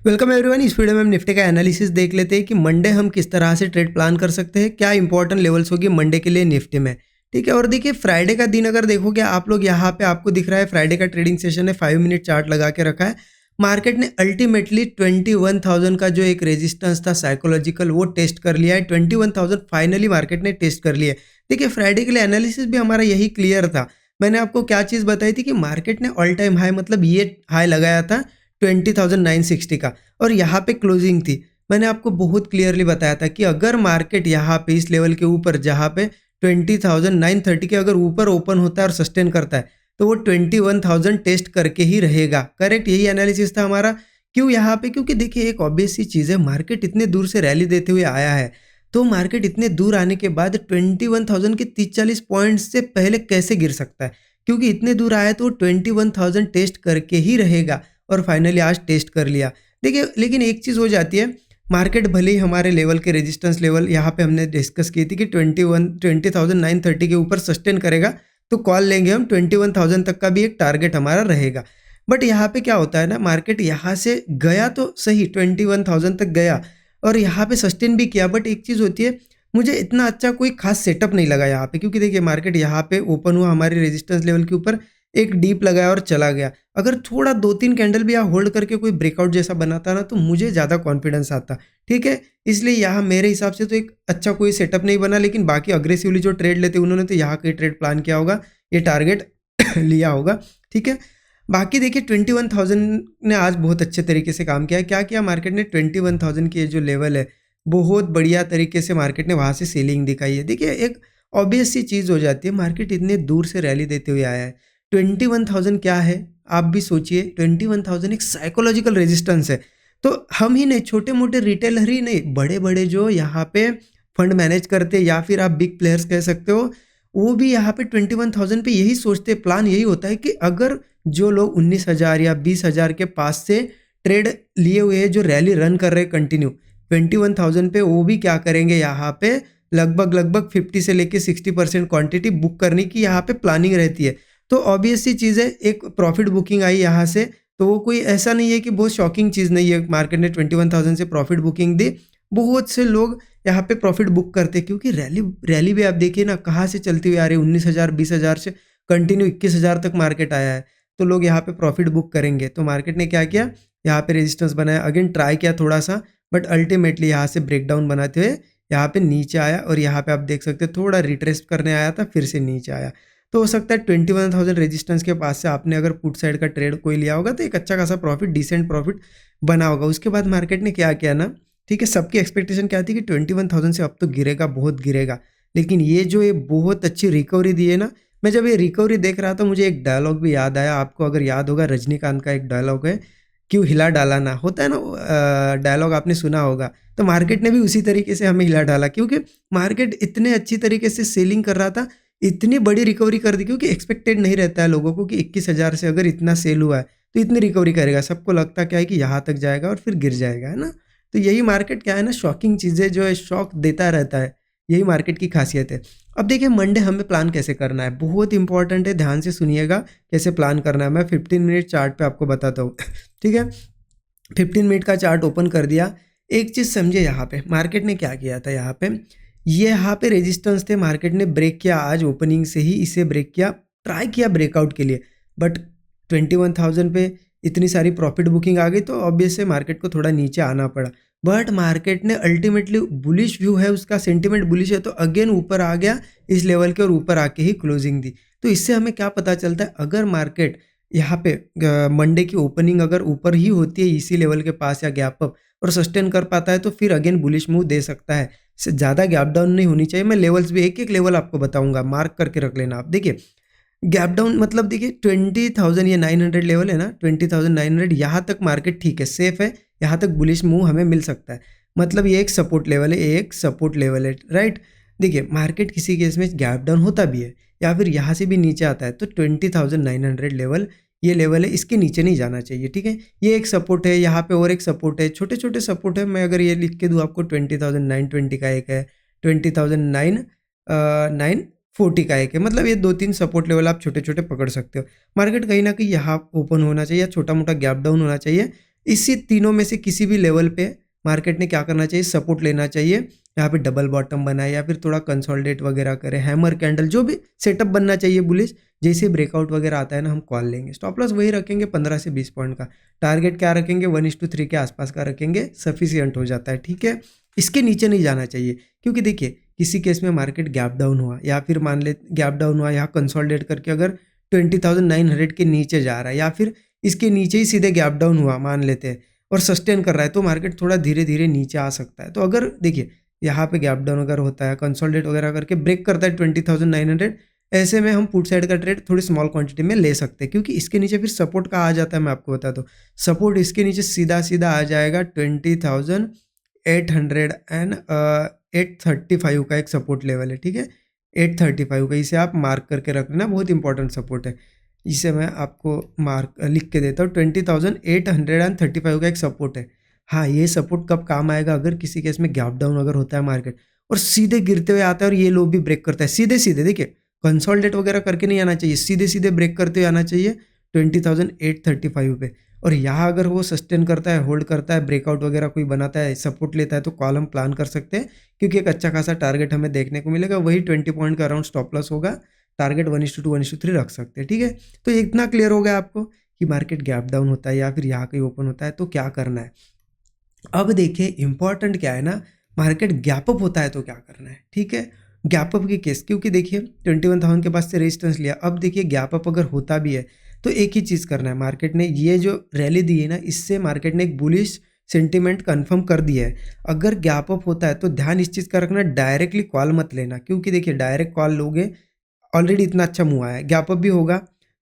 Welcome everyone. इस video में हम निफ्टी का एनालिसिस देख लेते हैं कि मंडे हम किस तरह से ट्रेड प्लान कर सकते हैं, क्या इंपॉर्टेंट लेवल्स होगी मंडे के लिए निफ्टी में। ठीक है, और देखिए फ्राइडे का दिन अगर देखोगे आप लोग, यहाँ पे आपको दिख रहा है फ्राइडे का ट्रेडिंग सेशन है, 5 मिनट चार्ट लगा के रखा है। मार्केट ने अल्टीमेटली 21,000 का जो एक रेजिस्टेंस था साइकोलॉजिकल, वो टेस्ट कर लिया है। 21,000 फाइनली मार्केट ने टेस्ट कर लिया है। देखिए फ्राइडे के लिए एनालिसिस भी हमारा यही क्लियर था। मैंने आपको क्या चीज़ बताई थी कि मार्केट ने ऑल टाइम हाई, मतलब ये हाई लगाया था 20,960 का, और यहाँ पे क्लोजिंग थी। मैंने आपको बहुत क्लियरली बताया था कि अगर मार्केट यहाँ पे इस लेवल के ऊपर, जहाँ पे 20,930 के अगर ऊपर ओपन होता है और सस्टेन करता है, तो वो 21,000 टेस्ट करके ही रहेगा। करेक्ट, यही एनालिसिस था हमारा। क्यों यहाँ पे? क्योंकि देखिए एक ऑब्वियस सी चीज़ है, मार्केट इतने दूर से रैली देते हुए आया है, तो मार्केट इतने दूर आने के बाद 21,000 के 30-40 पॉइंट्स से पहले कैसे गिर सकता है? क्योंकि इतने दूर आया तो 21,000 टेस्ट करके ही रहेगा, और फाइनली आज टेस्ट कर लिया। देखिए लेकिन एक चीज़ हो जाती है, मार्केट भले ही हमारे लेवल के रेजिस्टेंस लेवल यहाँ पे हमने डिस्कस की थी कि 20,930 के ऊपर सस्टेन करेगा तो कॉल लेंगे हम, 21,000 तक का भी एक टारगेट हमारा रहेगा। बट यहाँ पे क्या होता है ना, मार्केट यहाँ से गया तो सही, 21,000 तक गया और यहाँ पे सस्टेन भी किया। बट एक चीज़ होती है, मुझे इतना अच्छा कोई खास सेटअप नहीं लगा यहाँ पे, क्योंकि देखिए मार्केट यहाँ पे ओपन हुआ हमारे रेजिस्टेंस लेवल के ऊपर, एक डीप लगाया और चला गया। अगर थोड़ा 2-3 कैंडल भी यहाँ होल्ड करके कोई ब्रेकआउट जैसा बनाता ना, तो मुझे ज़्यादा कॉन्फिडेंस आता। ठीक है, इसलिए यहाँ मेरे हिसाब से तो एक अच्छा कोई सेटअप नहीं बना। लेकिन बाकी अग्रेसिवली जो ट्रेड लेते उन्होंने तो यहाँ कोई ट्रेड प्लान किया होगा, ये टारगेट लिया होगा। ठीक है, बाकी देखिए 21,000 ने आज बहुत अच्छे तरीके से काम किया है। क्या किया मार्केट ने, 21,000 की ये जो लेवल है, बहुत बढ़िया तरीके से मार्केट ने वहाँ से सेलिंग दिखाई है। देखिए एक ऑब्वियस सी चीज़ हो जाती है, मार्केट इतने दूर से रैली देते हुए आया है। 21,000 क्या है, आप भी सोचिए। 21,000 एक साइकोलॉजिकल रेजिस्टेंस है। तो हम ही नहीं, छोटे मोटे रिटेलर ही नहीं, बड़े बड़े जो यहाँ पे फंड मैनेज करते, या फिर आप बिग प्लेयर्स कह सकते हो, वो भी यहाँ पे 21,000 पे यही सोचते। प्लान यही होता है कि अगर जो लोग 19,000 या 20,000 के पास से ट्रेड लिए हुए हैं, जो रैली रन कर रहे हैं कंटिन्यू 21,000 पे, वो भी क्या करेंगे, यहाँ पे लगभग 50 से लेके 60% क्वांटिटी बुक करने की यहाँ पे प्लानिंग रहती है। तो ऑब्वियस सी चीज़ है, एक प्रॉफिट बुकिंग आई यहाँ से, तो वो कोई ऐसा नहीं है कि बहुत शॉकिंग चीज़ नहीं है। मार्केट ने 21,000 से प्रॉफिट बुकिंग दी, बहुत से लोग यहाँ पे प्रॉफिट बुक करते हैं, क्योंकि रैली रैली भी आप देखिए ना कहाँ से चलती हुई आ रही है। 19,000 20,000 से कंटिन्यू 21,000 तक मार्केट आया है, तो लोग यहाँ पे प्रॉफिट बुक करेंगे। तो मार्केट ने क्या किया, यहाँ पे रेजिस्टेंस बनाया, अगेन ट्राई किया थोड़ा सा, बट अल्टीमेटली यहाँ से ब्रेकडाउन बनाते हुए यहाँ पे नीचे आया, और यहाँ पे आप देख सकते हैं थोड़ा रिट्रेस करने आया था, फिर से नीचे आया। तो हो सकता है 21,000 रेजिस्टेंस के पास से आपने अगर पुट साइड का ट्रेड कोई लिया होगा तो एक अच्छा खासा प्रॉफिट, डिसेंट प्रॉफिट बना होगा। उसके बाद मार्केट ने क्या किया ना, ठीक है, सबकी एक्सपेक्टेशन क्या थी कि 21,000 से अब तो गिरेगा, बहुत गिरेगा। लेकिन ये बहुत अच्छी रिकवरी दी है ना। मैं जब ये रिकवरी देख रहा था, मुझे एक डायलॉग भी याद आया। आपको अगर याद होगा, रजनीकांत का एक डायलॉग है, क्यों हिला डाला ना, होता है ना डायलॉग, आपने सुना होगा। तो मार्केट ने भी उसी तरीके से हमें हिला डाला, क्योंकि मार्केट इतने अच्छी तरीके से सेलिंग कर रहा था, इतनी बड़ी रिकवरी कर दी। क्योंकि एक्सपेक्टेड नहीं रहता है लोगों को कि 21,000 से अगर इतना सेल हुआ है तो इतनी रिकवरी करेगा। सबको लगता क्या है कि यहाँ तक जाएगा और फिर गिर जाएगा, है ना। तो यही मार्केट क्या है ना, शॉकिंग चीज़ें जो है शॉक देता रहता है, यही मार्केट की खासियत है। अब देखिए मंडे हमें प्लान कैसे करना है, बहुत इंपॉर्टेंट है, ध्यान से सुनिएगा कैसे प्लान करना है। मैं 15 मिनट चार्ट पे आपको बताता हूँ। ठीक है, 15 मिनट का चार्ट ओपन कर दिया। एक चीज़ समझे, यहाँ पे मार्केट ने क्या किया था, यहाँ पे रेजिस्टेंस थे, मार्केट ने ब्रेक किया आज ओपनिंग से ही, इसे ब्रेक किया, ट्राई किया ब्रेकआउट के लिए, बट 21,000 पे इतनी सारी प्रॉफिट बुकिंग आ गई, तो ऑब्वियस है मार्केट को थोड़ा नीचे आना पड़ा। बट मार्केट ने अल्टीमेटली, बुलिश व्यू है उसका, सेंटिमेंट बुलिश है, तो अगेन ऊपर आ गया इस लेवल के, और ऊपर आके ही क्लोजिंग दी। तो इससे हमें क्या पता चलता है, अगर मार्केट यहाँ पे मंडे की ओपनिंग अगर ऊपर ही होती है इसी लेवल के पास या गैप अप, और सस्टेन कर पाता है, तो फिर अगेन बुलिश मूव दे सकता है। ज़्यादा गैप डाउन नहीं होनी चाहिए। मैं लेवल्स भी एक एक लेवल आपको बताऊंगा, मार्क करके रख लेना आप। देखिए गैप डाउन मतलब देखिए 20,000, ये 900 लेवल है ना, 20,900, यहाँ तक मार्केट ठीक है, सेफ है, यहाँ तक बुलिश मूव हमें मिल सकता है। मतलब ये एक सपोर्ट लेवल है, एक सपोर्ट लेवल है, राइट। देखिए मार्केट किसी केस में गैप डाउन होता भी है, या फिर यहाँ से भी नीचे आता है, तो 20,900 लेवल ये लेवल है, इसके नीचे नहीं जाना चाहिए। ठीक है, ये एक सपोर्ट है, यहाँ पे और एक सपोर्ट है, छोटे छोटे सपोर्ट है। मैं अगर ये लिख के दूँ आपको, 20,920 का एक है, 20,940 का एक है, मतलब ये 2-3 सपोर्ट लेवल आप छोटे छोटे पकड़ सकते हो। मार्केट कहीं ना कहीं यहाँ ओपन होना चाहिए, छोटा मोटा गैप डाउन होना चाहिए, इसी तीनों में से किसी भी लेवल पे मार्केट ने क्या करना चाहिए, सपोर्ट लेना चाहिए। यहाँ पे डबल बॉटम बनाए या फिर थोड़ा कंसोलिडेट वगैरह करे, हैमर कैंडल, जो भी सेटअप बनना चाहिए बुलिश। जैसे ब्रेकआउट वगैरह आता है ना, हम कॉल लेंगे। स्टॉप लॉस वही रखेंगे 15 से 20 पॉइंट का। टारगेट क्या रखेंगे, 1:3 के आसपास का रखेंगे, सफिशियंट हो जाता है, ठीक है। इसके नीचे नहीं जाना चाहिए, क्योंकि देखिए किसी केस में मार्केट गैप डाउन हुआ या फिर मान ले गैप डाउन हुआ, यहाँ कंसोलिडेट करके अगर 20,900 के नीचे जा रहा है या फिर इसके नीचे ही सीधे गैप डाउन हुआ मान लेते हैं और सस्टेन कर रहा है, तो मार्केट थोड़ा धीरे धीरे नीचे आ सकता है। तो अगर देखिए यहाँ पे गैप डाउन अगर होता है, कंसोलिडेट वगैरह करके ब्रेक करता है 20,900, ऐसे में हम पुट साइड का ट्रेड थोड़ी स्मॉल क्वांटिटी में ले सकते हैं, क्योंकि इसके नीचे फिर सपोर्ट का आ जाता है। मैं आपको बता दूं, सपोर्ट इसके नीचे सीधा सीधा आ जाएगा 20,800 एंड 835 का एक सपोर्ट लेवल है, ठीक है। 835 का, इसे आप मार्क करके रख लेना, बहुत इंपॉर्टेंट सपोर्ट है। इसे मैं आपको मार्क लिख के देता हूँ, 20,835 का एक सपोर्ट है। हाँ, ये सपोर्ट कब काम आएगा, अगर किसी केस में गैप डाउन अगर होता है मार्केट और सीधे गिरते हुए आता है और ये लो भी ब्रेक करता है, सीधे सीधे, देखिए कंसोलिडेट वगैरह करके नहीं आना चाहिए, सीधे सीधे ब्रेक करते हुए आना चाहिए 20,835 पे। और यहाँ अगर वो सस्टेन करता है, होल्ड करता है, ब्रेकआउट वगैरह कोई बनाता है, सपोर्ट लेता है, तो कॉल हम प्लान कर सकते हैं, क्योंकि एक अच्छा खासा टारगेट हमें देखने को मिलेगा। वही 20 पॉइंट का अराउंड स्टॉप लॉस होगा, टारगेट 1:2 1:3 रख सकते हैं, ठीक है। तो इतना क्लियर हो गया आपको कि मार्केट गैप डाउन होता है या फिर यहाँ कहीं ओपन होता है तो क्या करना है। अब देखिए इंपॉर्टेंट क्या है ना, मार्केट गैप अप होता है तो क्या करना है, ठीक है। गैप अप की केस, क्योंकि देखिए 21,000 के पास से रेजिस्टेंस लिया, अब देखिए गैप अप अगर होता भी है तो एक ही चीज़ करना है। मार्केट ने ये जो रैली दी है ना, इससे मार्केट ने एक बुलिश सेंटीमेंट कंफर्म कर दिया है। अगर गैप अप होता है तो ध्यान इस चीज़ का रखना, डायरेक्टली कॉल मत लेना, क्योंकि देखिए डायरेक्ट कॉल लोगे, ऑलरेडी इतना अच्छा मूव आया है, गैप अप भी होगा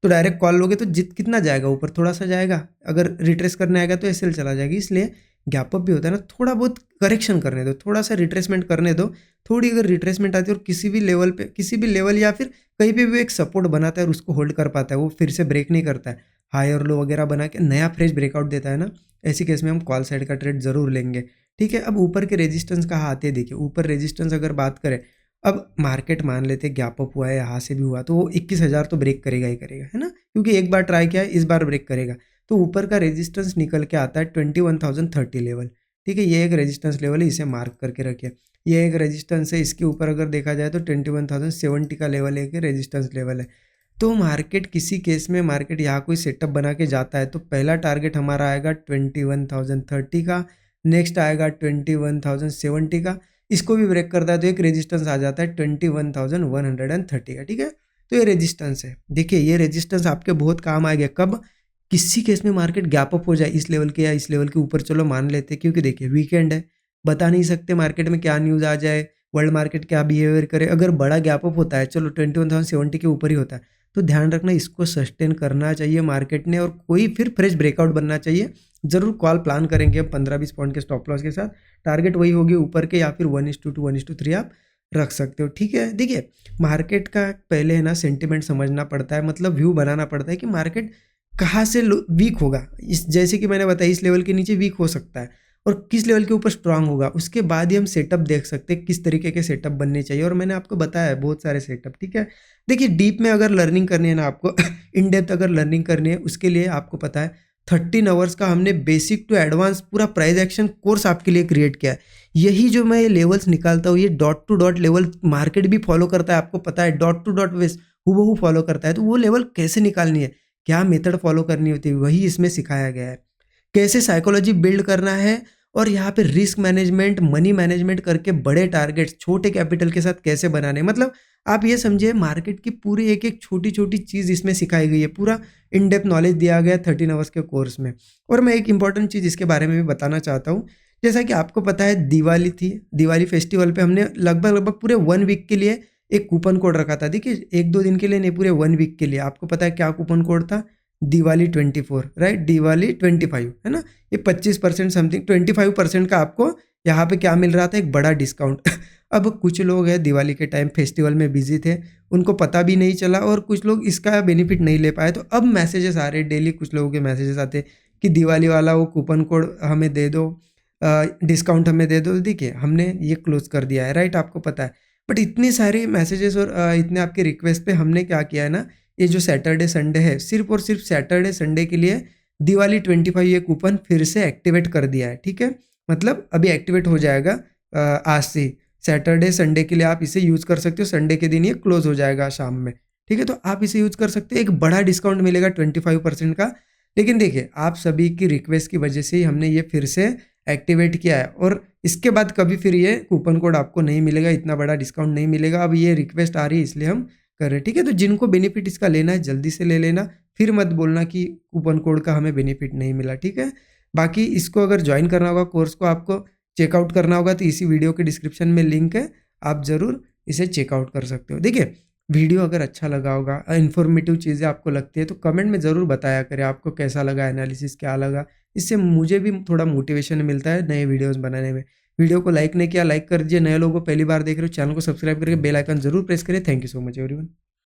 तो डायरेक्ट कॉल लोगे तो जित कितना जाएगा ऊपर, थोड़ा सा जाएगा, अगर रिट्रेस करने आएगा तो एसएल चला जाएगी। इसलिए गैप अप भी होता है ना, थोड़ा बहुत करेक्शन करने दो, थोड़ा सा रिट्रेसमेंट करने दो। थोड़ी अगर रिट्रेसमेंट आती है और किसी भी लेवल पे, किसी भी लेवल या फिर कहीं पे भी एक सपोर्ट बनाता है और उसको होल्ड कर पाता है, वो फिर से ब्रेक नहीं करता है, हाई और लो वगैरह बना के नया फ्रेश ब्रेकआउट देता है ना, ऐसी केस में हम कॉल साइड का ट्रेड जरूर लेंगे, ठीक है। अब ऊपर के रेजिस्टेंस कहाँ आते हैं, देखिए ऊपर रेजिस्टेंस अगर बात करें, अब मार्केट मान लेते गैप अप हुआ है, यहाँ से भी हुआ तो वो 21,000 तो ब्रेक करेगा ही करेगा, है ना, क्योंकि एक बार ट्राई किया है, इस बार ब्रेक करेगा। तो ऊपर का रेजिस्टेंस निकल के आता है 21,030 लेवल, ठीक है। ये एक रेजिस्टेंस लेवल है, इसे मार्क करके रखिए। ये एक रेजिस्टेंस है, इसके ऊपर अगर देखा जाए तो 21,070 का लेवल एक रेजिस्टेंस लेवल है। तो मार्केट किसी केस में मार्केट यहाँ कोई सेटअप बना के जाता है तो पहला टारगेट हमारा आएगा 21,030 का, नेक्स्ट आएगा 21,070 का, इसको भी ब्रेक करता है तो एक रेजिस्टेंस आ जाता है 21,130 का, ठीक है। तो ये रेजिस्टेंस है, देखिए ये रेजिस्टेंस आपके बहुत काम आएगा। कब, किसी केस में मार्केट गैप अप हो जाए इस लेवल के या इस लेवल के ऊपर, चलो मान लेते हैं, क्योंकि देखिए वीकेंड है, बता नहीं सकते मार्केट में क्या न्यूज़ आ जाए, वर्ल्ड मार्केट क्या बिहेवियर करे। अगर बड़ा गैप अप होता है, चलो 21,070 के ऊपर ही होता है, तो ध्यान रखना इसको सस्टेन करना चाहिए मार्केट ने और कोई फिर फ्रेश ब्रेकआउट बनना चाहिए। जरूर कॉल प्लान करेंगे हम 15-20 पॉइंट के स्टॉप लॉस के साथ, टारगेट वही होगी ऊपर के या फिर 1:2 1:3 आप रख सकते हो, ठीक है। देखिए मार्केट का पहले है ना सेंटिमेंट समझना पड़ता है, मतलब व्यू बनाना पड़ता है कि मार्केट कहाँ से वीक होगा। इस जैसे कि मैंने बताया, इस लेवल के नीचे वीक हो सकता है और किस लेवल के ऊपर स्ट्रांग होगा, उसके बाद ही हम सेटअप देख सकते हैं किस तरीके के सेटअप बनने चाहिए। और मैंने आपको बताया है बहुत सारे सेटअप, ठीक है। देखिए डीप में अगर लर्निंग करनी है ना आपको इन डेप्थ अगर लर्निंग करनी है, उसके लिए आपको पता है 13 आवर्स का हमने बेसिक टू एडवांस पूरा प्राइस एक्शन कोर्स आपके लिए क्रिएट किया है। यही जो मैं ये लेवल्स निकालता हूँ, ये dot to dot level market भी फॉलो करता है, आपको पता है, डॉट टू डॉट वेस हूबहू फॉलो करता है। तो वो लेवल कैसे निकालनी है, क्या मेथड फॉलो करनी होती है, वही इसमें सिखाया गया है। कैसे साइकोलॉजी बिल्ड करना है और यहाँ पे रिस्क मैनेजमेंट, मनी मैनेजमेंट करके बड़े टारगेट्स छोटे कैपिटल के साथ कैसे बनाने, मतलब आप ये समझिए मार्केट की पूरी एक एक छोटी छोटी चीज़ इसमें सिखाई गई है, पूरा इन डेप्थ नॉलेज दिया गया 13 आवर्स के कोर्स में। और मैं एक इंपॉर्टेंट चीज़ इसके बारे में भी बताना चाहता हूँ। जैसा कि आपको पता है दिवाली थी, दिवाली फेस्टिवल पे हमने लगभग लगभग पूरे 1 वीक के लिए एक कूपन कोड रखा था। देखिए 1-2 दिन के लिए नहीं, पूरे 1 वीक के लिए। आपको पता है क्या कूपन कोड था, दिवाली 24, राइट, दिवाली 25, है ना। ये 25% समथिंग 25% का आपको यहाँ पे क्या मिल रहा था, एक बड़ा डिस्काउंट अब कुछ लोग हैं दिवाली के टाइम फेस्टिवल में बिजी थे, उनको पता भी नहीं चला और कुछ लोग इसका बेनिफिट नहीं ले पाए। तो अब मैसेजेस आ रहे, डेली कुछ लोगों के मैसेजेस आते कि दिवाली वाला वो कूपन कोड हमें दे दो, डिस्काउंट हमें दे दो। देखिए हमने ये क्लोज कर दिया है, राइट, आपको पता है। बट इतने सारे मैसेजेस और इतने आपके रिक्वेस्ट पे हमने क्या किया है ना, ये जो सैटरडे संडे है, सिर्फ और सिर्फ सैटरडे संडे के लिए दिवाली 25 ये कूपन फिर से एक्टिवेट कर दिया है, ठीक है। मतलब अभी एक्टिवेट हो जाएगा आज से। सैटरडे संडे के लिए आप इसे यूज़ कर सकते हो, संडे के दिन ये क्लोज हो जाएगा शाम में, ठीक है। तो आप इसे यूज़ कर सकते हो, एक बड़ा डिस्काउंट मिलेगा 25% का। लेकिन देखिए, आप सभी की रिक्वेस्ट की वजह से ही हमने ये फिर से एक्टिवेट किया है, और इसके बाद कभी फिर ये कूपन कोड आपको नहीं मिलेगा, इतना बड़ा डिस्काउंट नहीं मिलेगा। अब ये रिक्वेस्ट आ रही है इसलिए हम कर रहे हैं, ठीक है। तो जिनको बेनिफिट इसका लेना है जल्दी से ले लेना, फिर मत बोलना कि कूपन कोड का हमें बेनिफिट नहीं मिला, ठीक है। बाकी इसको अगर ज्वाइन करना होगा, कोर्स को आपको चेकआउट करना होगा, तो इसी वीडियो के डिस्क्रिप्शन में लिंक है, आप ज़रूर इसे चेकआउट कर सकते हो। देखिए, वीडियो अगर अच्छा लगा होगा, इन्फॉर्मेटिव चीज़ें आपको लगती है तो कमेंट में ज़रूर बताया करें आपको कैसा लगा, एनालिसिस क्या लगा। इससे मुझे भी थोड़ा मोटिवेशन मिलता है नए वीडियोस बनाने में। वीडियो को लाइक नहीं किया, लाइक कर दीजिए। नए लोगों को पहली बार देख रहे हो, चैनल को सब्सक्राइब करके बेल आइकन जरूर प्रेस करिए। Thank you so much everyone.